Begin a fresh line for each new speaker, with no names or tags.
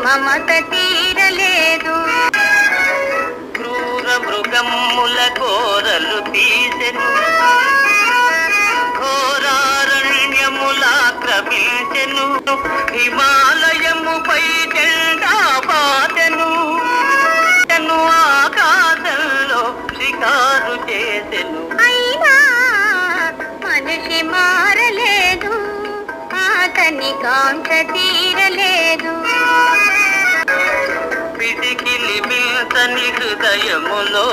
మమత తీరలేదు.
క్రూర మృగమ్ముల కోరలు తీసెను, ఘోరారణ్యములాక్రమించెను, హిమాలయముపై జెండా పాతెను, ఆకాశంలో షికారు చేసెను.
అయినా మనిషి మారలేదు, అతని కాంక్ష తీరలేదు.
పిడికిలి మిల్తని హృదయములో